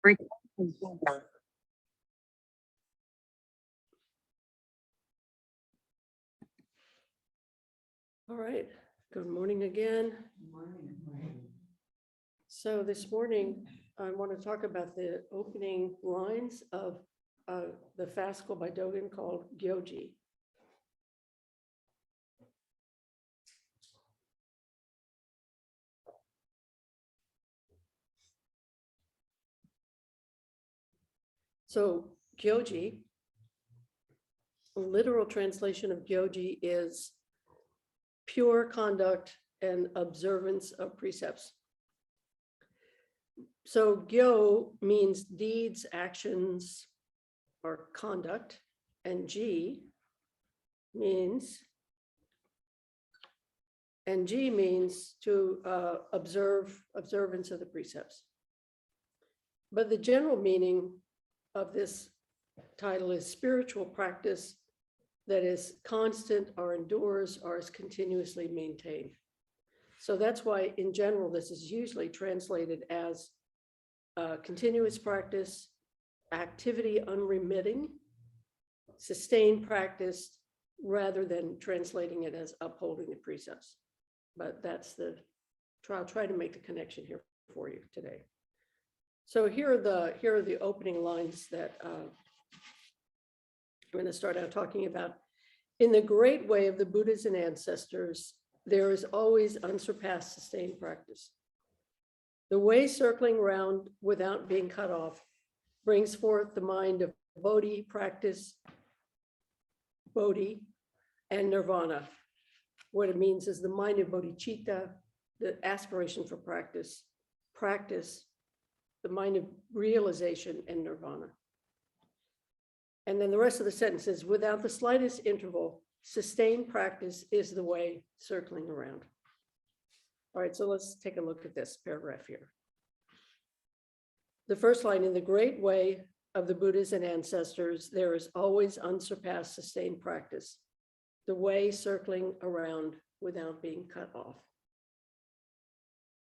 All right, good morning again. So this morning, I want to talk about the opening lines of the fascicle by Dōgen called Gyoji. So Gyōji, a literal translation of Gyōji is pure conduct and observance of precepts. So Gyo means deeds, actions, or conduct, and G means to observance of the precepts. But the general meaning of this title is spiritual practice that is constant or endures or is continuously maintained. So that's why in general, this is usually translated as continuous practice, activity unremitting, sustained practice, rather than translating it as upholding the precepts. But that's I'll try to make the connection here for you today. So here are the opening lines that I'm going to start out talking about. In the great way of the Buddhas and ancestors, there is always unsurpassed sustained practice. The way circling round without being cut off brings forth the mind of Bodhi practice, Bodhi, and Nirvana. What it means is the mind of bodhicitta, the aspiration for practice, the mind of realization, and Nirvana. And then the rest of the sentence is, without the slightest interval, sustained practice is the way circling around. All right, so let's take a look at this paragraph here. The first line, in the great way of the Buddhas and ancestors, there is always unsurpassed sustained practice, the way circling around without being cut off.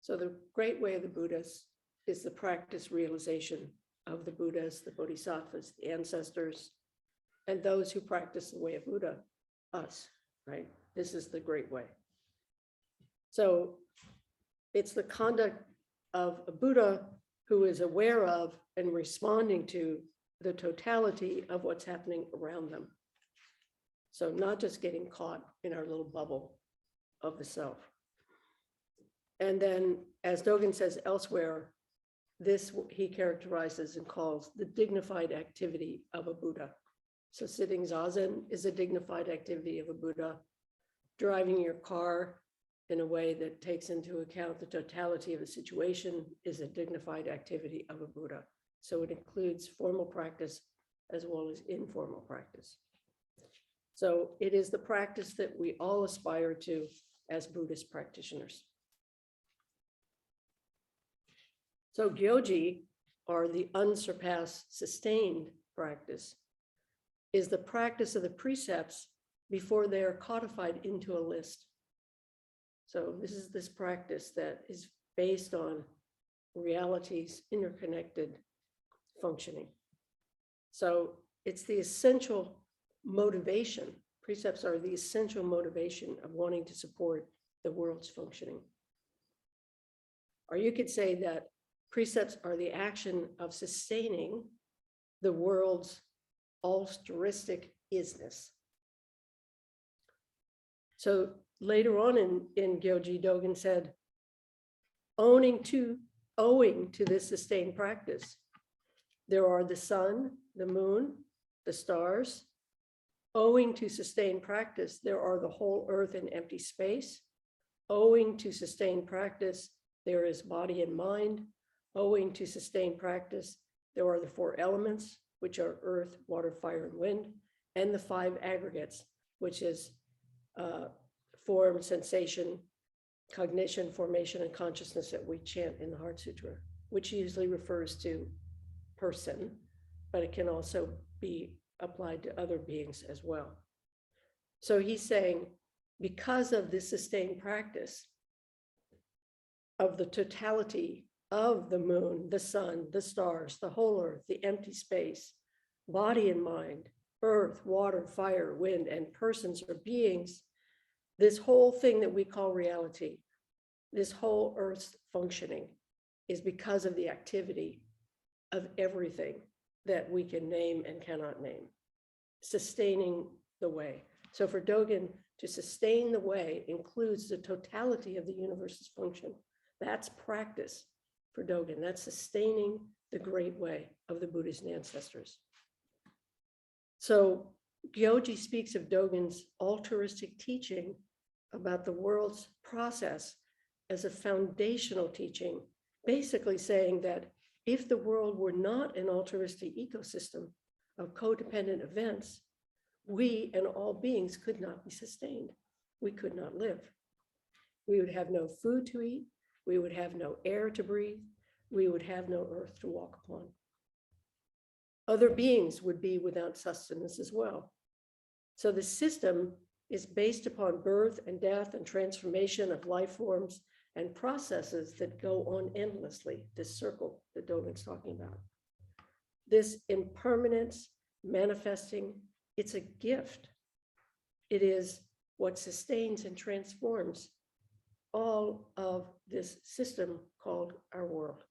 So the great way of the Buddhas is the practice realization of the Buddhas, the Bodhisattvas, the ancestors, and those who practice the way of Buddha, us, right? This is the great way. So it's the conduct of a Buddha who is aware of and responding to the totality of what's happening around them. So not just getting caught in our little bubble of the self. And then, as Dōgen says elsewhere, this he characterizes and calls the dignified activity of a Buddha. So sitting zazen is a dignified activity of a Buddha. Driving your car in a way that takes into account the totality of the situation is a dignified activity of a Buddha. So it includes formal practice as well as informal practice. So it is the practice that we all aspire to as Buddhist practitioners. So Gyōji, or the unsurpassed sustained practice, is the practice of the precepts before they are codified into a list. So this is this practice that is based on reality's interconnected functioning. So it's the essential motivation. Precepts are the essential motivation of wanting to support the world's functioning. Or you could say that precepts are the action of sustaining the world's altruistic isness. So later on in Gyōji, Dōgen said, owing to this sustained practice, there are the sun, the moon, the stars. Owing to sustained practice, there are the whole earth and empty space. Owing to sustained practice, there is body and mind. Owing to sustained practice, there are the four elements, which are earth, water, fire, and wind, and the five aggregates, which is form, sensation, cognition, formation, and consciousness that we chant in the Heart Sutra, which usually refers to person, but it can also be applied to other beings as well. So he's saying, because of this sustained practice of the totality of the moon, the sun, the stars, the whole earth, the empty space, body and mind, earth, water, fire, wind, and persons or beings, this whole thing that we call reality, this whole earth's functioning is because of the activity of everything that we can name and cannot name, sustaining the way. So for Dōgen, to sustain the way includes the totality of the universe's function. That's practice for Dōgen. That's sustaining the great way of the Buddhist ancestors. So Gyōji speaks of Dōgen's altruistic teaching about the world's process as a foundational teaching, basically saying that if the world were not an altruistic ecosystem of codependent events, we and all beings could not be sustained. We could not live. We would have no food to eat. We would have no air to breathe. We would have no earth to walk upon. Other beings would be without sustenance as well. So the system is based upon birth and death and transformation of life forms and processes that go on endlessly, this circle that Dōgen's talking about. This impermanence manifesting, it's a gift. It is what sustains and transforms all of this system called our world,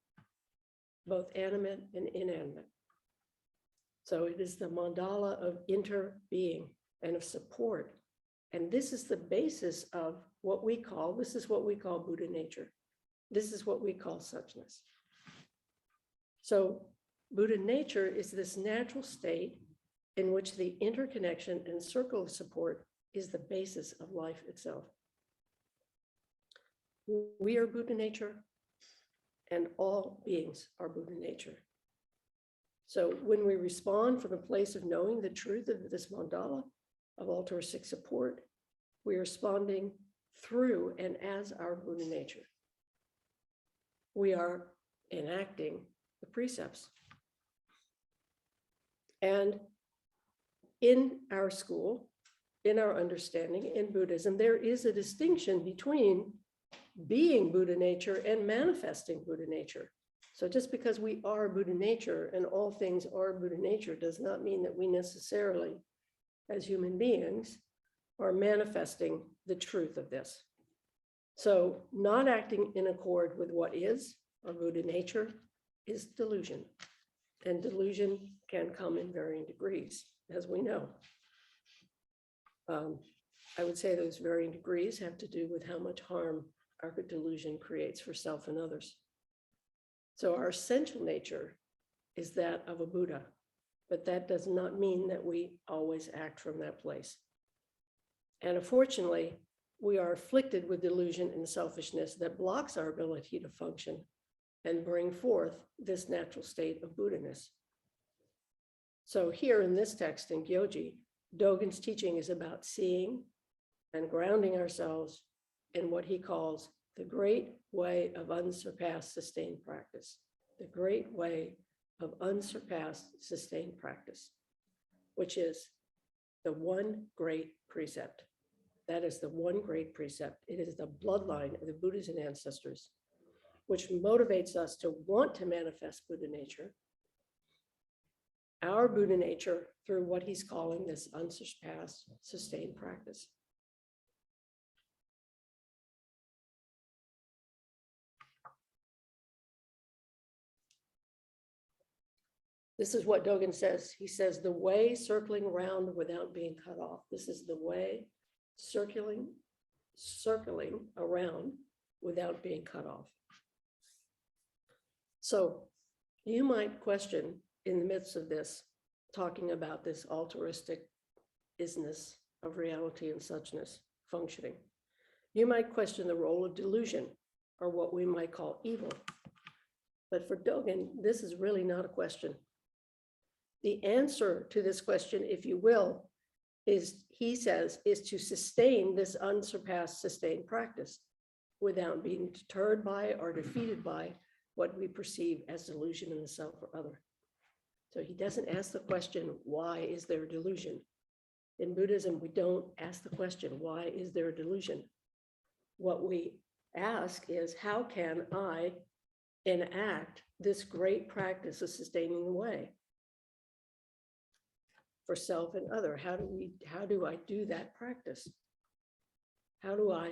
both animate and inanimate. So it is the mandala of interbeing and of support. And this is the basis of what we call, this is what we call Buddha nature. This is what we call suchness. So Buddha nature is this natural state in which the interconnection and circle of support is the basis of life itself. We are Buddha nature, and all beings are Buddha nature. So when we respond from a place of knowing the truth of this mandala of altruistic support, we are responding through and as our Buddha nature. We are enacting the precepts. And in our school, in our understanding in Buddhism, there is a distinction between being Buddha nature and manifesting Buddha nature. So just because we are Buddha nature and all things are Buddha nature does not mean that we necessarily, as human beings, are manifesting the truth of this. So not acting in accord with what is our Buddha nature is delusion. And delusion can come in varying degrees, as we know. I would say those varying degrees have to do with how much harm our delusion creates for self and others. So our essential nature is that of a Buddha, but that does not mean that we always act from that place. And unfortunately, we are afflicted with delusion and selfishness that blocks our ability to function and bring forth this natural state of Buddha-ness. So here in this text in Gyōji, Dōgen's teaching is about seeing and grounding ourselves in what he calls the great way of unsurpassed sustained practice, the great way of unsurpassed sustained practice, which is the one great precept. That is the one great precept. It is the bloodline of the Buddhas and ancestors, which motivates us to want to manifest Buddha nature, our Buddha nature, through what he's calling this unsurpassed sustained practice. This is what Dōgen says. He says, the way circling around without being cut off. This is the way circling around without being cut off. So you might question in the midst of this, talking about this altruistic isness of reality and suchness functioning. You might question the role of delusion, or what we might call evil. But for Dōgen, this is really not a question. The answer to this question, if you will, is, he says, is to sustain this unsurpassed sustained practice without being deterred by or defeated by what we perceive as delusion in the self or other. So he doesn't ask the question, why is there delusion? In Buddhism, we don't ask the question, why is there a delusion? What we ask is, how can I enact this great practice of sustaining the way for self and other. How do I do that practice? How do I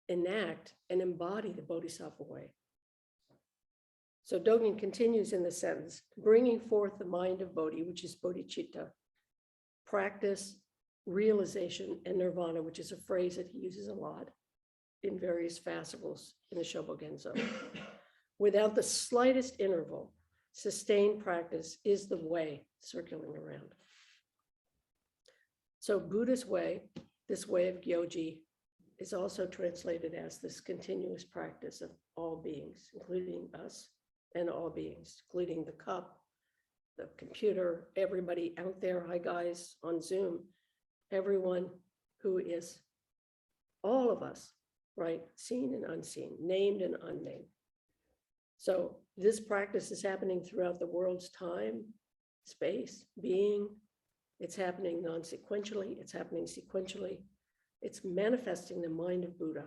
enact and embody the Bodhisattva way? So Dōgen continues in the sentence, bringing forth the mind of Bodhi, which is bodhicitta, practice, realization, and nirvana, which is a phrase that he uses a lot in various fascicles in the Shobogenzo. Without the slightest interval, sustained practice is the way circling around. So Buddha's way, this way of Gyōji, is also translated as this continuous practice of all beings, including us and all beings, including the cup, the computer, everybody out there, hi guys on Zoom, everyone who is, all of us, right? Seen and unseen, named and unnamed. So this practice is happening throughout the world's time, space, being. It's happening non-sequentially, it's happening sequentially. It's manifesting the mind of Buddha.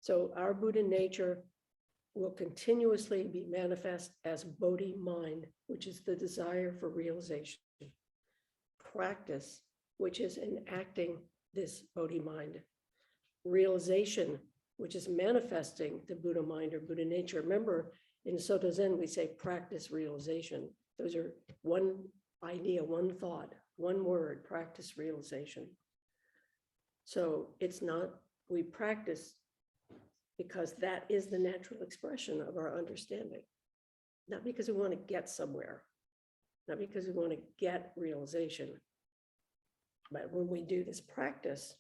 So our Buddha nature will continuously be manifest as Bodhi mind, which is the desire for realization. Practice, which is enacting this Bodhi mind. Realization, which is manifesting the Buddha mind or Buddha nature. Remember, in Soto Zen, we say practice realization. Those are one idea, one thought, one word, practice realization. So it's not, we practice because that is the natural expression of our understanding. Not because we want to get somewhere, not because we want to get realization. But when we do this practice,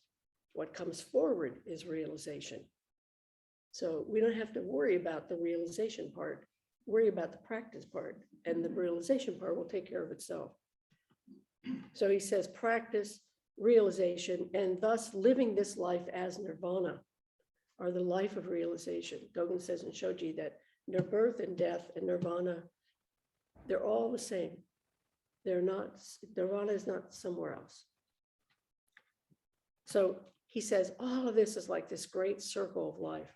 what comes forward is realization. So we don't have to worry about the realization part, worry about the practice part, and the realization part will take care of itself. So he says practice, realization, and thus living this life as nirvana are the life of realization. Dōgen says in Shoji that birth and death and nirvana, they're all the same. They're not, nirvana is not somewhere else. So he says all of this is like this great circle of life.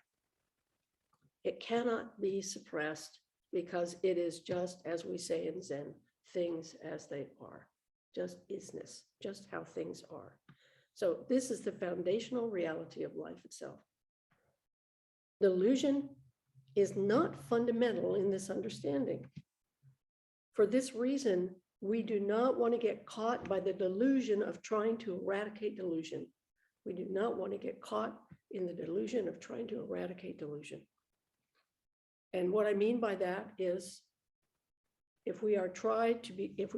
It cannot be suppressed because it is just, as we say in Zen, things as they are, just isness, just how things are. So this is the foundational reality of life itself. Delusion is not fundamental in this understanding. For this reason, we do not want to get caught by the delusion of trying to eradicate delusion. We do not want to get caught in the delusion of trying to eradicate delusion. And what I mean by that is, if we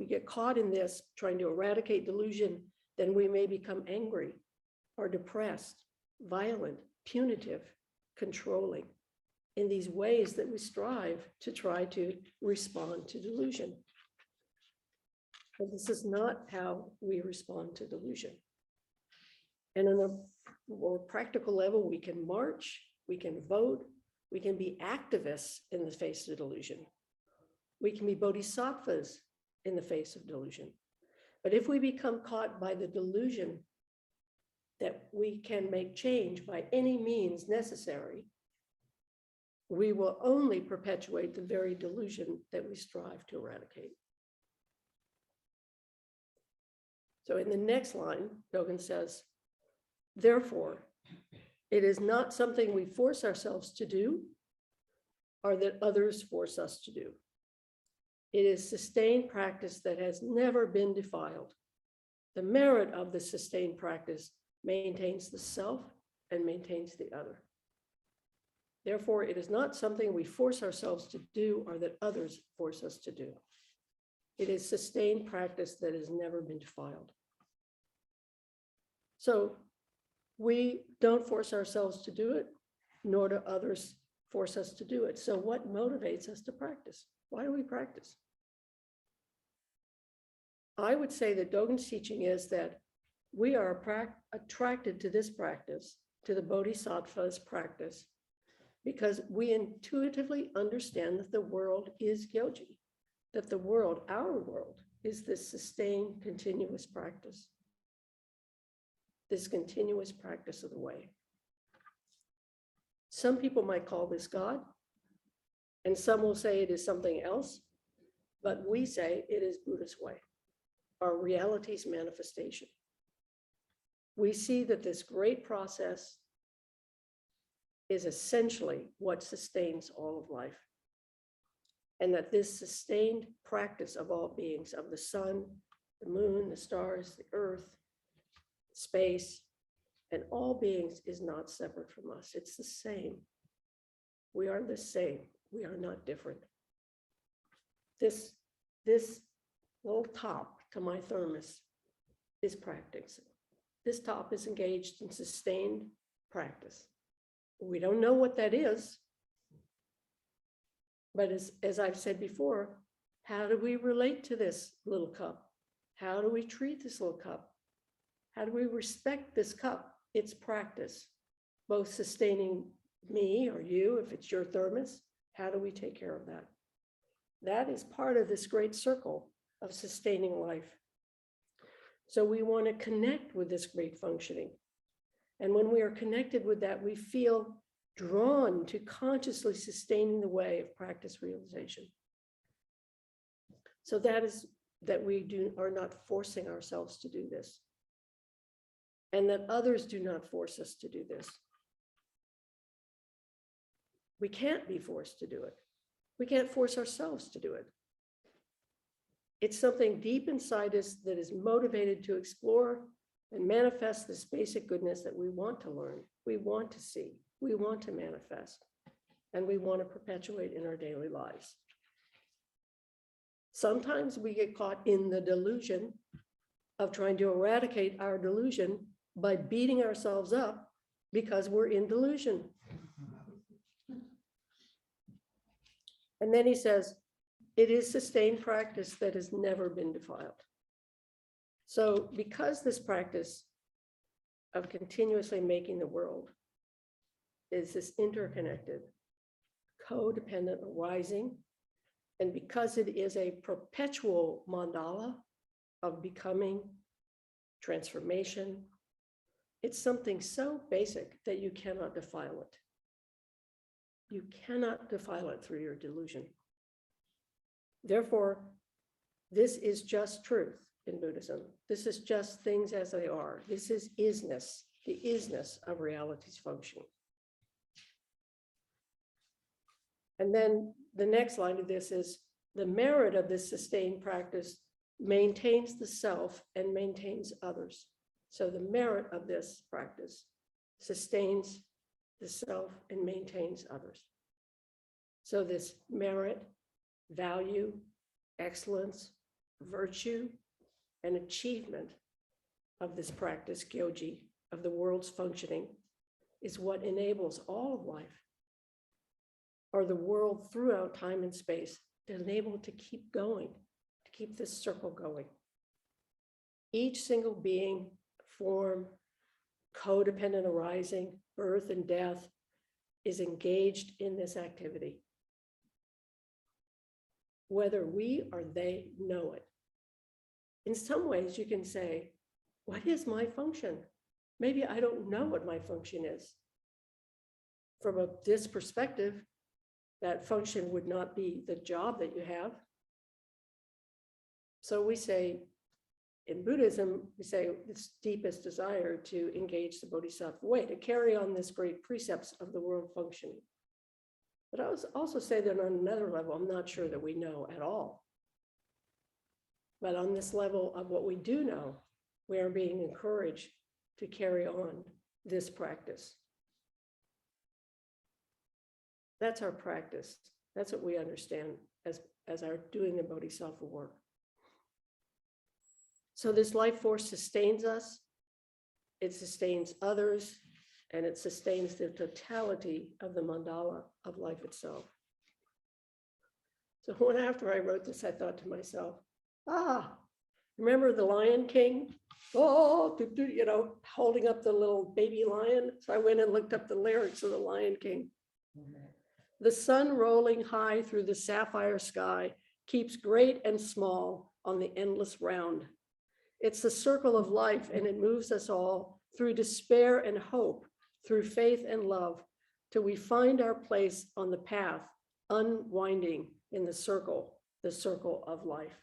get caught in this trying to eradicate delusion, then we may become angry or depressed, violent, punitive, controlling in these ways that we strive to try to respond to delusion. But this is not how we respond to delusion. And on a more practical level, we can march, we can vote, we can be activists in the face of delusion. We can be bodhisattvas in the face of delusion. But if we become caught by the delusion that we can make change by any means necessary, we will only perpetuate the very delusion that we strive to eradicate. So in the next line, Dōgen says, therefore, it is not something we force ourselves to do or that others force us to do. It is sustained practice that has never been defiled. The merit of the sustained practice maintains the self and maintains the other. Therefore, it is not something we force ourselves to do or that others force us to do. It is sustained practice that has never been defiled. So we don't force ourselves to do it, nor do others force us to do it. So what motivates us to practice? Why do we practice? I would say that Dōgen's teaching is that we are attracted to this practice, to the Bodhisattva's practice, because we intuitively understand that the world is Gyōji, that the world, our world, is this sustained, continuous practice, this continuous practice of the way. Some people might call this God. And some will say it is something else, but we say it is Buddha's way, our reality's manifestation. We see that this great process is essentially what sustains all of life. And that this sustained practice of all beings, of the sun, the moon, the stars, the earth, space, and all beings is not separate from us. It's the same. We are the same. We are not different. This little top to my thermos is practice. This top is engaged in sustained practice. We don't know what that is. But as I've said before, how do we relate to this little cup? How do we treat this little cup? How do we respect this cup? It's practice, both sustaining me or you, if it's your thermos. How do we take care of that? That is part of this great circle of sustaining life. So we want to connect with this great functioning. And when we are connected with that, we feel drawn to consciously sustaining the way of practice realization. So that is that we are not forcing ourselves to do this. And that others do not force us to do this. We can't be forced to do it. We can't force ourselves to do it. It's something deep inside us that is motivated to explore and manifest this basic goodness that we want to learn, we want to see, we want to manifest, and we want to perpetuate in our daily lives. Sometimes we get caught in the delusion of trying to eradicate our delusion by beating ourselves up because we're in delusion. And then he says, it is sustained practice that has never been defiled. So because this practice of continuously making the world is this interconnected, codependent arising, and because it is a perpetual mandala of becoming, transformation, it's something so basic that you cannot defile it. You cannot defile it through your delusion. Therefore, this is just truth in Buddhism. This is just things as they are. This is isness, the isness of reality's functioning. And then the next line of this is the merit of this sustained practice maintains the self and maintains others. So the merit of this practice sustains the self and maintains others. So this merit, value, excellence, virtue, and achievement of this practice, Gyōji, of the world's functioning, is what enables all of life, or the world throughout time and space, to enable it to keep going, to keep this circle going. Each single being, form, codependent arising, birth and death, is engaged in this activity. Whether we or they know it. In some ways, you can say, what is my function? Maybe I don't know what my function is. From this perspective, that function would not be the job that you have. So we say, in Buddhism, we say this deepest desire to engage the Bodhisattva way, to carry on this great precepts of the world functioning. But I would also say that on another level, I'm not sure that we know at all. But on this level of what we do know, we are being encouraged to carry on this practice. That's our practice. That's what we understand as our doing the Bodhisattva work. So this life force sustains us, it sustains others, and it sustains the totality of the mandala of life itself. So when after I wrote this, I thought to myself, remember the Lion King? Oh, holding up the little baby lion. So I went and looked up the lyrics of the Lion King. The sun rolling high through the sapphire sky keeps great and small on the endless round. It's the circle of life, and it moves us all through despair and hope, through faith and love, till we find our place on the path unwinding in the circle of life.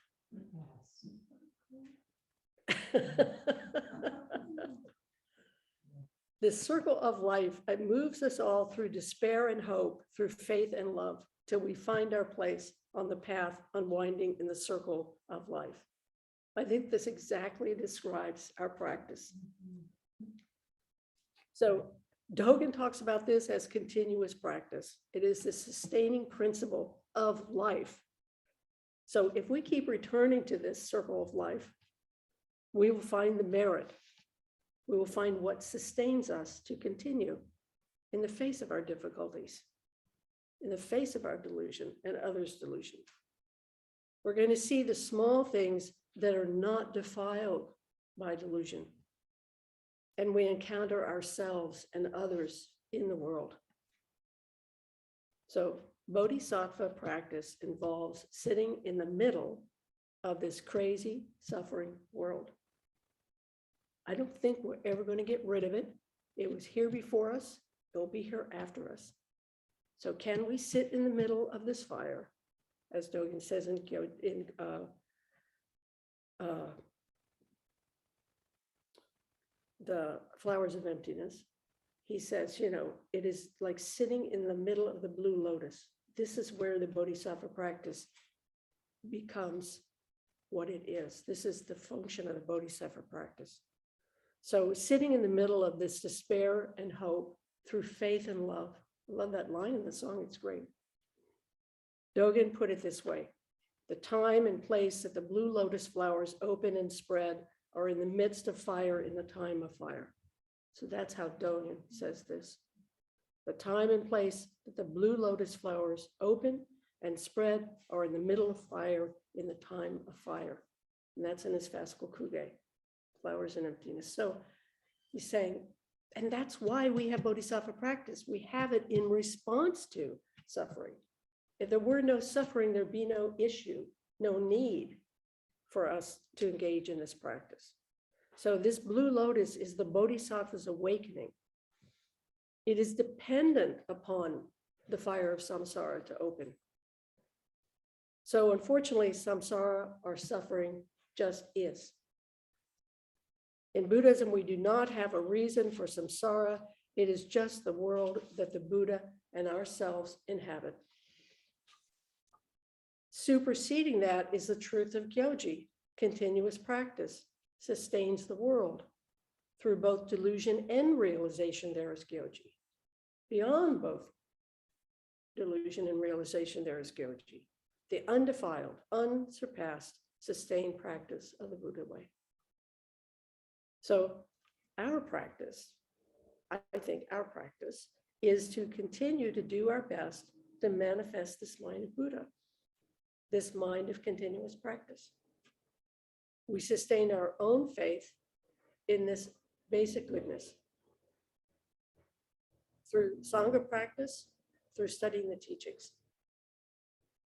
This circle of life, it moves us all through despair and hope, through faith and love, till we find our place on the path unwinding in the circle of life. I think this exactly describes our practice. So Dōgen talks about this as continuous practice. It is the sustaining principle of life. So if we keep returning to this circle of life, we will find the merit. We will find what sustains us to continue in the face of our difficulties, in the face of our delusion and others' delusion. We're going to see the small things that are not defiled by delusion. And we encounter ourselves and others in the world. So Bodhisattva practice involves sitting in the middle of this crazy, suffering world. I don't think we're ever going to get rid of it. It was here before us. It will be here after us. So can we sit in the middle of this fire, as Dōgen says in the Flowers of Emptiness? He says, it is like sitting in the middle of the blue lotus. This is where the Bodhisattva practice becomes what it is. This is the function of the Bodhisattva practice. So sitting in the middle of this despair and hope through faith and love. I love that line in the song, it's great. Dōgen put it this way: the time and place that the blue lotus flowers open and spread are in the midst of fire in the time of fire. So that's how Dōgen says this. The time and place that the blue lotus flowers open and spread are in the middle of fire in the time of fire. And that's in his fascicle Kuge, Flowers and Emptiness. So he's saying, and that's why we have Bodhisattva practice. We have it in response to suffering. If there were no suffering, there'd be no issue, no need for us to engage in this practice. So this blue lotus is the Bodhisattva's awakening. It is dependent upon the fire of samsara to open. So unfortunately, samsara, or suffering, just is. In Buddhism, we do not have a reason for samsara. It is just the world that the Buddha and ourselves inhabit. Superseding that is the truth of Gyōji. Continuous practice sustains the world. Through both delusion and realization, there is Gyōji. Beyond both delusion and realization, there is Gyōji. The undefiled, unsurpassed, sustained practice of the Buddha way. So our practice, I think our practice, is to continue to do our best to manifest this mind of Buddha, this mind of continuous practice. We sustain our own faith in this basic goodness through Sangha practice, through studying the teachings.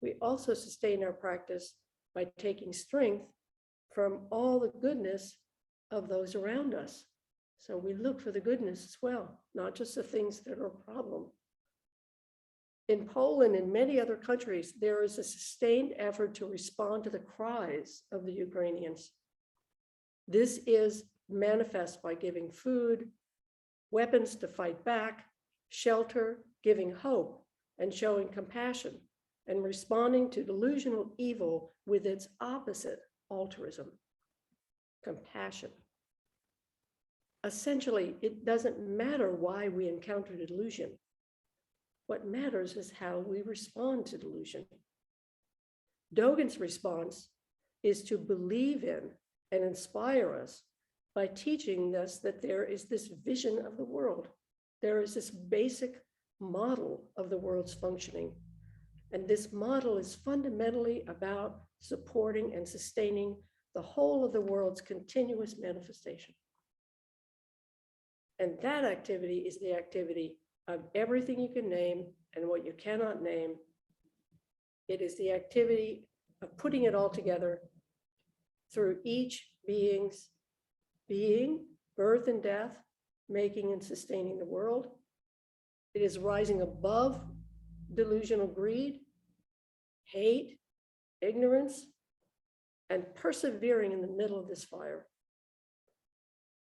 We also sustain our practice by taking strength from all the goodness of those around us. So we look for the goodness as well, not just the things that are a problem. In Poland and many other countries, there is a sustained effort to respond to the cries of the Ukrainians. This is manifest by giving food, weapons to fight back, shelter, giving hope, and showing compassion, and responding to delusional evil with its opposite, altruism, compassion. Essentially, it doesn't matter why we encounter delusion. What matters is how we respond to delusion. Dogen's response is to believe in and inspire us by teaching us that there is this vision of the world. There is this basic model of the world's functioning. And this model is fundamentally about supporting and sustaining the whole of the world's continuous manifestation. And that activity is the activity of everything you can name and what you cannot name. It is the activity of putting it all together through each being's being, birth and death, making and sustaining the world. It is rising above delusional greed, hate, ignorance, and persevering in the middle of this fire.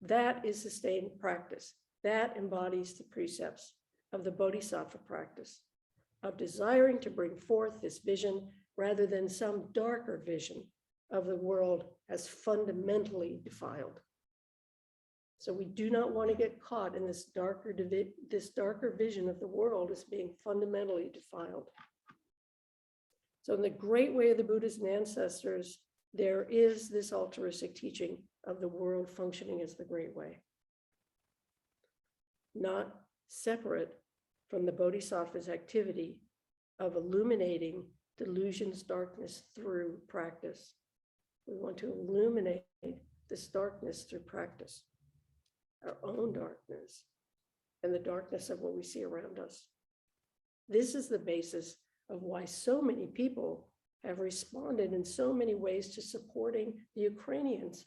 That is sustained practice. That embodies the precepts of the Bodhisattva practice, of desiring to bring forth this vision rather than some darker vision of the world as fundamentally defiled. So we do not want to get caught in this darker vision of the world as being fundamentally defiled. So in the great way of the Buddhas and ancestors, there is this altruistic teaching of the world functioning as the great way, not separate from the Bodhisattva's activity of illuminating delusion's darkness through practice. We want to illuminate this darkness through practice, our own darkness, and the darkness of what we see around us. This is the basis of why so many people have responded in so many ways to supporting the Ukrainians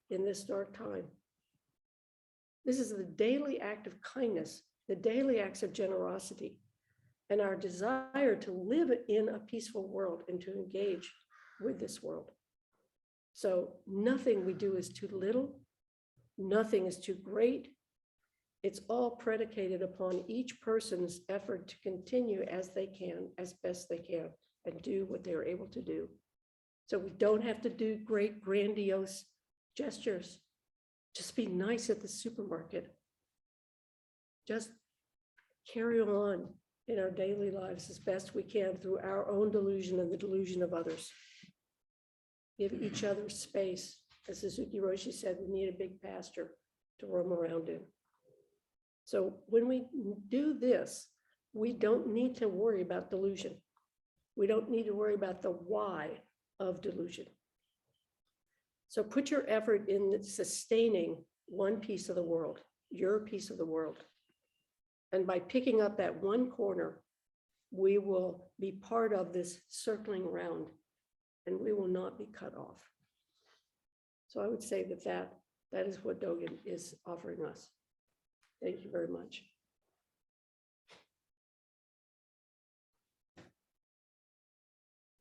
in this dark time. This is the daily act of kindness, the daily acts of generosity, and our desire to live in a peaceful world and to engage with this world. So nothing we do is too little, nothing is too great. It's all predicated upon each person's effort to continue as they can, as best they can, and do what they're able to do. So we don't have to do great, grandiose gestures. Just be nice at the supermarket. Just carry on in our daily lives as best we can through our own delusion and the delusion of others. Give each other space. As Suzuki Roshi said, we need a big pasture to roam around in. So when we do this, we don't need to worry about delusion. We don't need to worry about the why of delusion. So put your effort in sustaining one piece of the world, your piece of the world. And by picking up that one corner, we will be part of this circling round and we will not be cut off. So I would say that is what Dōgen is offering us. Thank you very much.